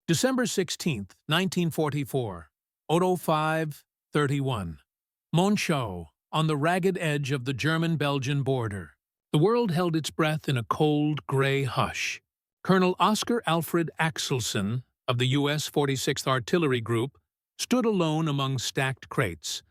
December 16, 1944, 05:31. Monchaux, on the ragged edge of the German-Belgian border. The world held its breath in a cold, gray hush. Colonel Oscar Alfred Axelson of the U.S. 46th Artillery Group stood alone among stacked crates,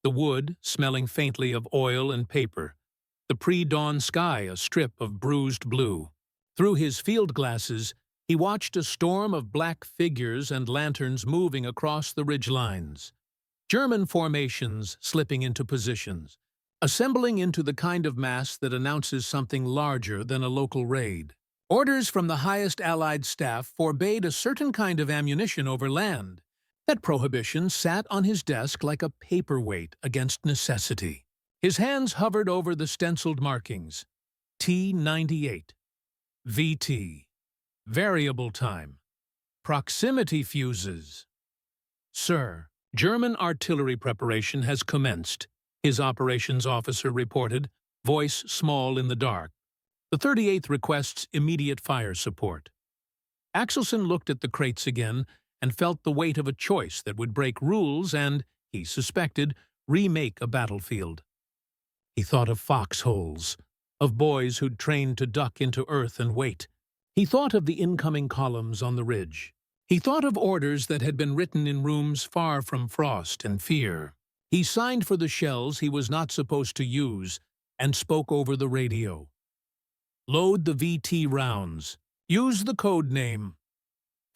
the wood smelling faintly of oil and paper, the pre-dawn sky a strip of bruised blue. Through his field glasses, he watched a storm of black figures and lanterns moving across the ridge lines. German formations slipping into positions, assembling into the kind of mass that announces something larger than a local raid. Orders from the highest Allied staff forbade a certain kind of ammunition over land. That prohibition sat on his desk like a paperweight against necessity. His hands hovered over the stenciled markings. T-98. VT. Variable time. Proximity fuses. Sir, German artillery preparation has commenced, his operations officer reported, voice small in the dark. The 38th requests immediate fire support. Axelson looked at the crates again and felt the weight of a choice that would break rules and, he suspected, remake a battlefield. He thought of foxholes, of boys who'd trained to duck into earth and wait. He thought of the incoming columns on the ridge. He thought of orders that had been written in rooms far from frost and fear. He signed for the shells he was not supposed to use and spoke over the radio. Load the VT rounds. Use the code name.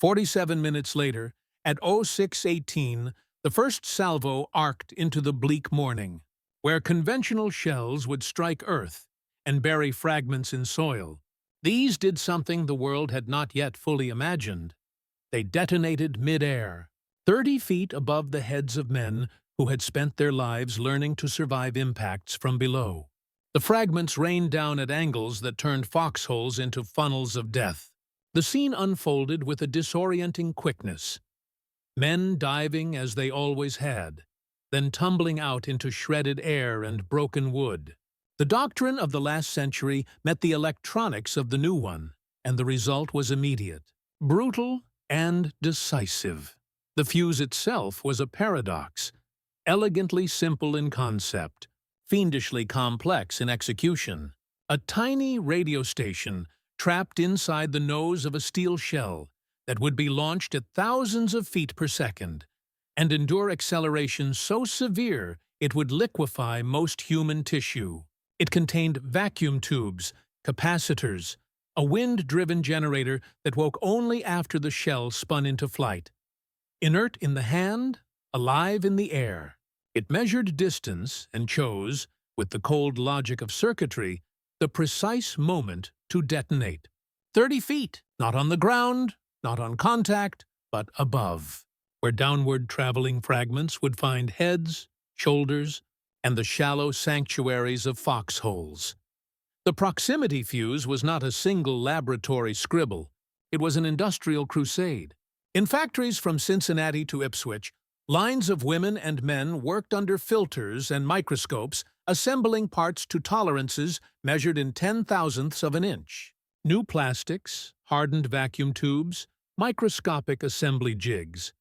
47 minutes later, at 06:18, the first salvo arced into the bleak morning, where conventional shells would strike earth and bury fragments in soil. These did something the world had not yet fully imagined. They detonated mid-air, 30 feet above the heads of men who had spent their lives learning to survive impacts from below. The fragments rained down at angles that turned foxholes into funnels of death. The scene unfolded with a disorienting quickness. Men diving as they always had, then tumbling out into shredded air and broken wood. The doctrine of the last century met the electronics of the new one, and the result was immediate, brutal, and decisive. The fuse itself was a paradox, elegantly simple in concept, fiendishly complex in execution. A tiny radio station trapped inside the nose of a steel shell that would be launched at thousands of feet per second and endure acceleration so severe it would liquefy most human tissue. It contained vacuum tubes, capacitors, a wind-driven generator that woke only after the shell spun into flight. Inert in the hand, alive in the air. It measured distance and chose, with the cold logic of circuitry, the precise moment to detonate. 30 feet, not on the ground, not on contact, but above, where downward traveling fragments would find heads, shoulders, and the shallow sanctuaries of foxholes. The proximity fuse was not a single laboratory scribble. It was an industrial crusade. In factories from Cincinnati to Ipswich, lines of women and men worked under filters and microscopes, assembling parts to tolerances measured in 10,000ths of an inch. New plastics, hardened vacuum tubes, microscopic assembly jigs.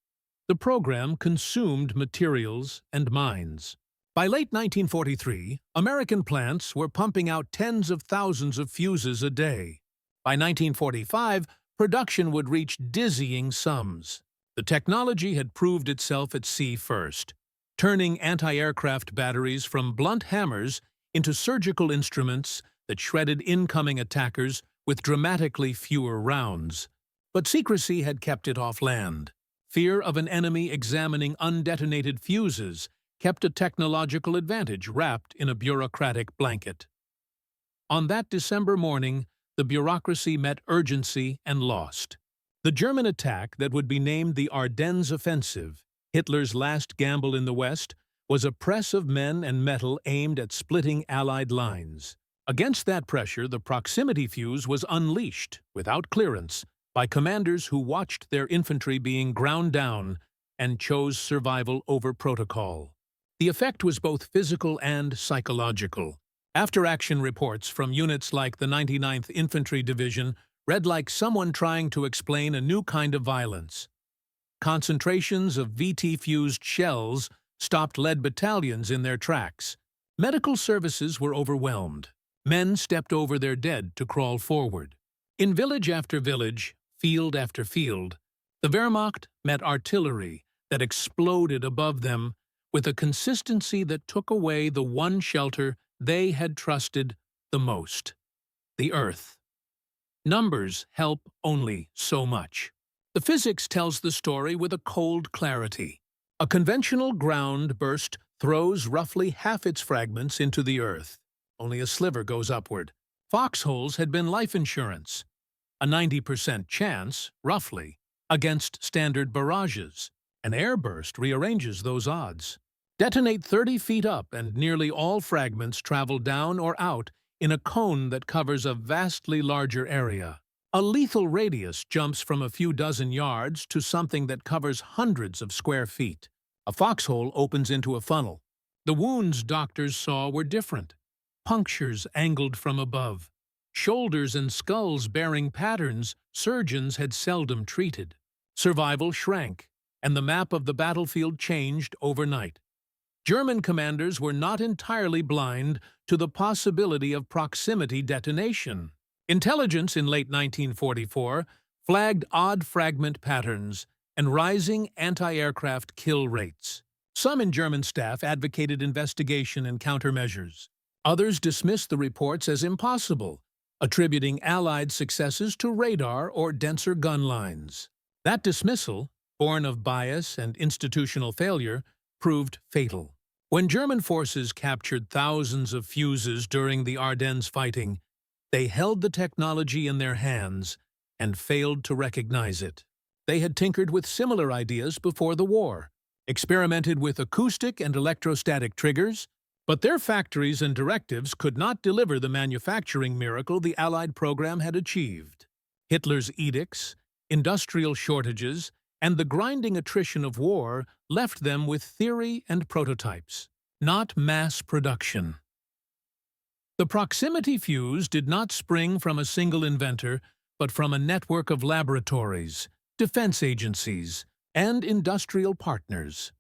The program consumed materials and minds. By late 1943, American plants were pumping out tens of thousands of fuses a day. By 1945, production would reach dizzying sums. The technology had proved itself at sea first, turning anti-aircraft batteries from blunt hammers into surgical instruments that shredded incoming attackers with dramatically fewer rounds. But secrecy had kept it off land. Fear of an enemy examining undetonated fuses kept a technological advantage wrapped in a bureaucratic blanket. On that December morning, the bureaucracy met urgency and lost. The German attack that would be named the Ardennes Offensive, Hitler's last gamble in the West, was a press of men and metal aimed at splitting Allied lines. Against that pressure, the proximity fuse was unleashed, without clearance, by commanders who watched their infantry being ground down and chose survival over protocol. The effect was both physical and psychological. After-action reports from units like the 99th Infantry Division read like someone trying to explain a new kind of violence. Concentrations of VT-fused shells stopped lead battalions in their tracks. Medical services were overwhelmed. Men stepped over their dead to crawl forward. In village after village, field after field, the Wehrmacht met artillery that exploded above them with a consistency that took away the one shelter they had trusted the most: the earth. Numbers help only so much. The physics tells the story with a cold clarity. A conventional ground burst throws roughly half its fragments into the earth. Only a sliver goes upward. Foxholes had been life insurance. A 90% chance, roughly, against standard barrages. An airburst rearranges those odds. Detonate 30 feet up and nearly all fragments travel down or out in a cone that covers a vastly larger area. A lethal radius jumps from a few dozen yards to something that covers hundreds of square feet. A foxhole opens into a funnel. The wounds doctors saw were different. Punctures angled from above. Shoulders and skulls bearing patterns surgeons had seldom treated. Survival shrank, and the map of the battlefield changed overnight. German commanders were not entirely blind to the possibility of proximity detonation. Intelligence in late 1944 flagged odd fragment patterns and rising anti-aircraft kill rates. Some in German staff advocated investigation and countermeasures. Others dismissed the reports as impossible, attributing Allied successes to radar or denser gun lines. That dismissal, born of bias and institutional failure, proved fatal. When German forces captured thousands of fuses during the Ardennes fighting, they held the technology in their hands and failed to recognize it. They had tinkered with similar ideas before the war, experimented with acoustic and electrostatic triggers, but their factories and directives could not deliver the manufacturing miracle the Allied program had achieved. Hitler's edicts, industrial shortages, and the grinding attrition of war left them with theory and prototypes, not mass production. The proximity fuse did not spring from a single inventor, but from a network of laboratories, defense agencies, and industrial partners.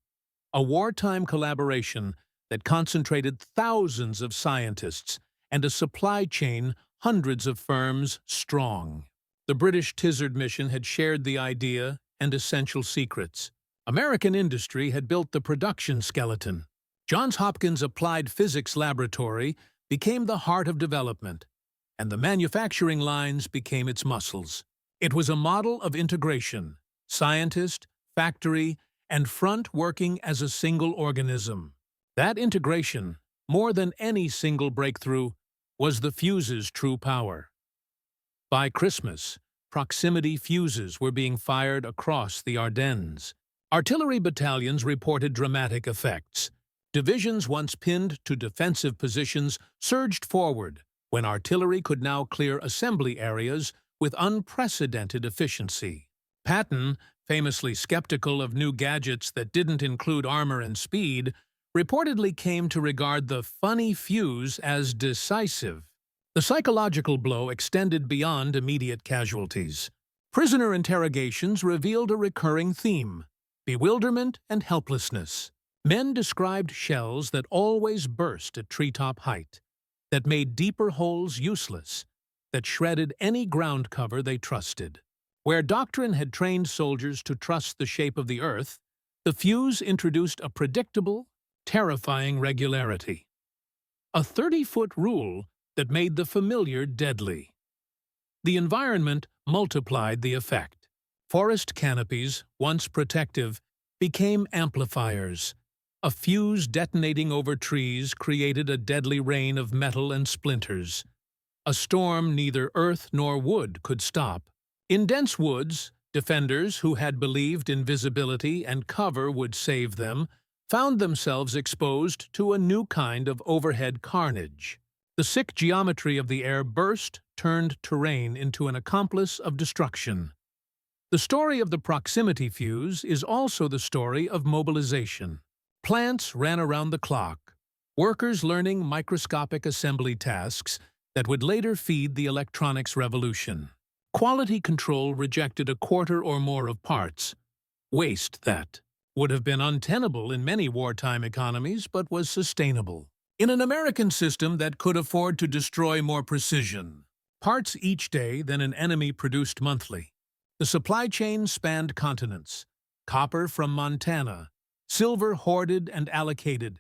A wartime collaboration that concentrated thousands of scientists and a supply chain hundreds of firms strong. The British Tizard mission had shared the idea and essential secrets. American industry had built the production skeleton. Johns Hopkins Applied Physics Laboratory became the heart of development, and the manufacturing lines became its muscles. It was a model of integration, scientist, factory, and front working as a single organism. That integration, more than any single breakthrough, was the fuse's true power. By Christmas, proximity fuses were being fired across the Ardennes. Artillery battalions reported dramatic effects. Divisions once pinned to defensive positions surged forward when artillery could now clear assembly areas with unprecedented efficiency. Patton, famously skeptical of new gadgets that didn't include armor and speed, reportedly came to regard the funny fuse as decisive. The psychological blow extended beyond immediate casualties. Prisoner interrogations revealed a recurring theme: bewilderment and helplessness. Men described shells that always burst at treetop height, that made deeper holes useless, that shredded any ground cover they trusted. Where doctrine had trained soldiers to trust the shape of the earth, the fuse introduced a predictable, terrifying regularity. A 30-foot rule that made the familiar deadly. The environment multiplied the effect. Forest canopies, once protective, became amplifiers. A fuse detonating over trees created a deadly rain of metal and splinters. A storm neither earth nor wood could stop. In dense woods, defenders who had believed invisibility and cover would save them found themselves exposed to a new kind of overhead carnage. The sick geometry of the Airburst turned terrain into an accomplice of destruction. The story of the proximity fuse is also the story of mobilization. Plants ran around the clock, workers learning microscopic assembly tasks that would later feed the electronics revolution. Quality control rejected a quarter or more of parts. Waste that would have been untenable in many wartime economies but was sustainable in an American system that could afford to destroy more precision parts each day than an enemy produced monthly. The supply chain spanned continents. Copper from Montana, silver hoarded and allocated,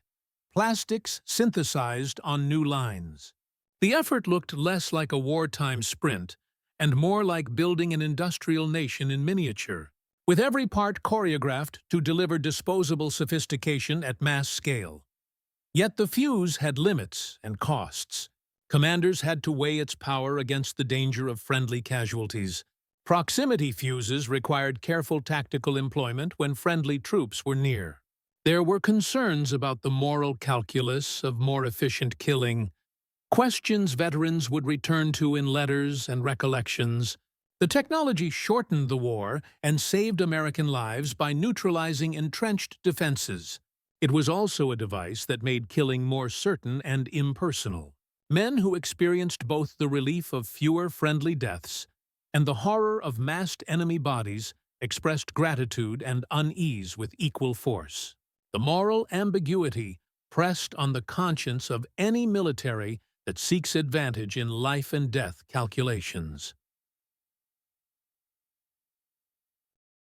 plastics synthesized on new lines. The effort looked less like a wartime sprint and more like building an industrial nation in miniature, with every part choreographed to deliver disposable sophistication at mass scale. Yet the fuse had limits and costs. Commanders had to weigh its power against the danger of friendly casualties. Proximity fuses required careful tactical employment when friendly troops were near. There were concerns about the moral calculus of more efficient killing, questions veterans would return to in letters and recollections. The technology shortened the war and saved American lives by neutralizing entrenched defenses. It was also a device that made killing more certain and impersonal. Men who experienced both the relief of fewer friendly deaths and the horror of massed enemy bodies expressed gratitude and unease with equal force. The moral ambiguity pressed on the conscience of any military that seeks advantage in life and death calculations.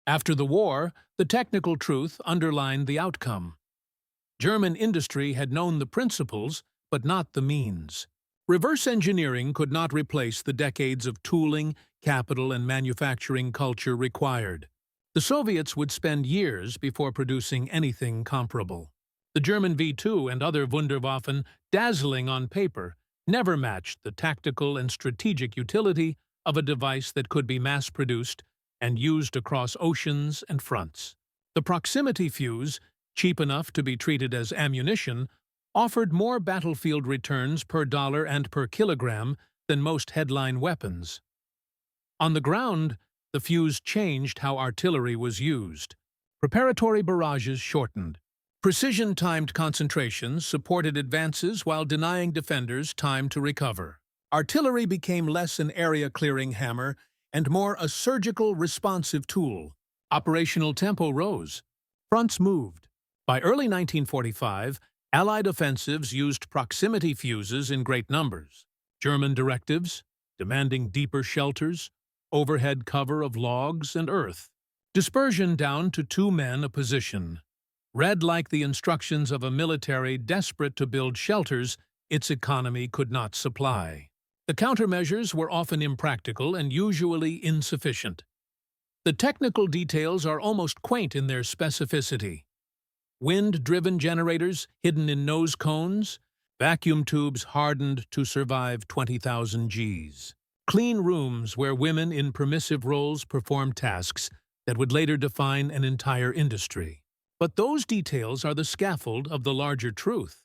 After the war, the technical truth underlined the outcome. German industry had known the principles, but not the means. Reverse engineering could not replace the decades of tooling, capital, and manufacturing culture required. The Soviets would spend years before producing anything comparable. The German V-2 and other Wunderwaffen, dazzling on paper, never matched the tactical and strategic utility of a device that could be mass-produced and used across oceans and fronts. The proximity fuse, cheap enough to be treated as ammunition, offered more battlefield returns per dollar and per kilogram than most headline weapons. On the ground, the fuse changed how artillery was used. Preparatory barrages shortened. Precision-timed concentrations supported advances while denying defenders time to recover. Artillery became less an area-clearing hammer and more a surgical, responsive tool. Operational tempo rose. Fronts moved. By early 1945, Allied offensives used proximity fuses in great numbers. German directives, demanding deeper shelters, overhead cover of logs and earth. Dispersion down to 2 men a position. Read like the instructions of a military desperate to build shelters its economy could not supply. The countermeasures were often impractical and usually insufficient. The technical details are almost quaint in their specificity. Wind-driven generators hidden in nose cones, vacuum tubes hardened to survive 20,000 Gs. Clean rooms where women in permissive roles performed tasks that would later define an entire industry. But those details are the scaffold of the larger truth.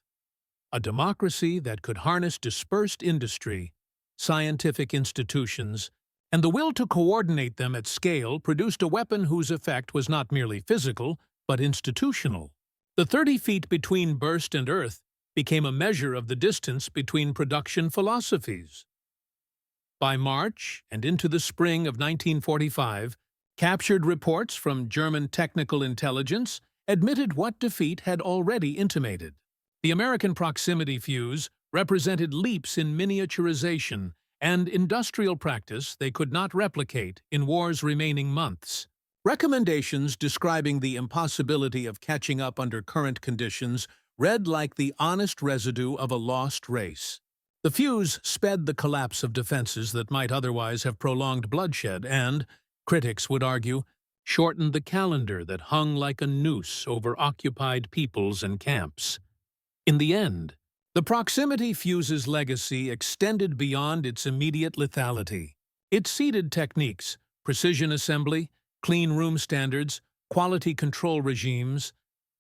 A democracy that could harness dispersed industry, scientific institutions, and the will to coordinate them at scale produced a weapon whose effect was not merely physical, but institutional. The 30 feet between burst and earth became a measure of the distance between production philosophies. By March and into the spring of 1945, captured reports from German technical intelligence admitted what defeat had already intimated. The American proximity fuse represented leaps in miniaturization and industrial practice they could not replicate in war's remaining months. Recommendations describing the impossibility of catching up under current conditions read like the honest residue of a lost race. The fuse sped the collapse of defenses that might otherwise have prolonged bloodshed and, critics would argue, shortened the calendar that hung like a noose over occupied peoples and camps. In the end, the proximity fuse's legacy extended beyond its immediate lethality. It seeded techniques, precision assembly, clean room standards, quality control regimes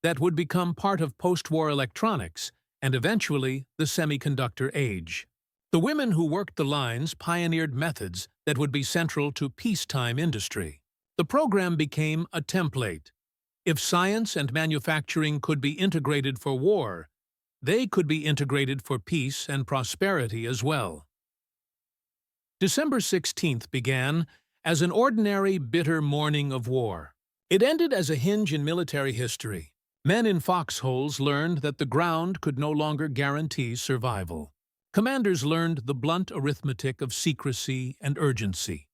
that would become part of post-war electronics and eventually the semiconductor age. The women who worked the lines pioneered methods that would be central to peacetime industry. The program became a template. If science and manufacturing could be integrated for war, they could be integrated for peace and prosperity as well. December 16th began as an ordinary, bitter morning of war. It ended as a hinge in military history. Men in Foxholes learned that the ground could no longer guarantee survival. Commanders learned the blunt arithmetic of secrecy and urgency.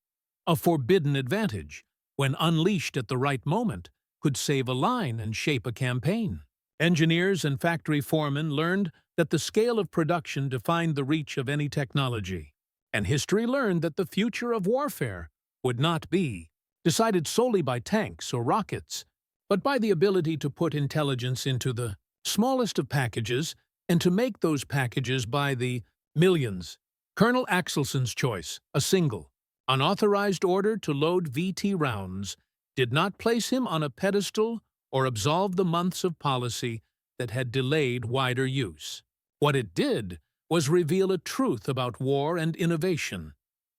A forbidden advantage, when unleashed at the right moment, could save a line and shape a campaign. Engineers and factory foremen learned that the scale of production defined the reach of any technology. And history learned that the future of warfare would not be decided solely by tanks or rockets, but by the ability to put intelligence into the smallest of packages and to make those packages by the millions. Colonel Axelson's choice, a single, unauthorized order to load VT rounds, did not place him on a pedestal or absolve the months of policy that had delayed wider use. What it did was reveal a truth about war and innovation.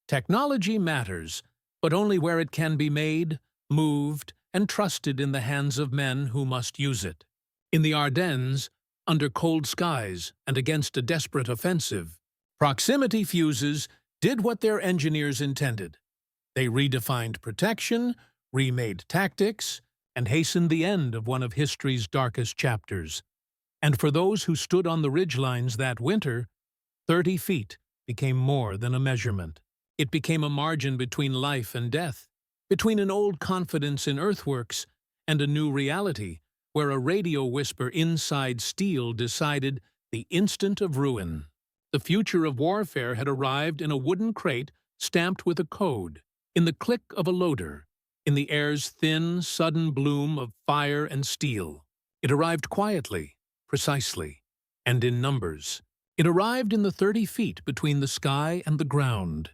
Technology matters, but only where it can be made, moved, and trusted in the hands of men who must use it. In the Ardennes, under cold skies and against a desperate offensive, proximity fuses did what their engineers intended. They redefined protection, remade tactics, and hastened the end of one of history's darkest chapters. And for those who stood on the ridgelines that winter, 30 feet became more than a measurement. It became a margin between life and death, between an old confidence in earthworks and a new reality where a radio whisper inside steel decided the instant of ruin. The future of warfare had arrived in a wooden crate stamped with a code, in the click of a loader, in the air's thin, sudden bloom of fire and steel. It arrived quietly, precisely, and in numbers. It arrived in the 30 feet between the sky and the ground.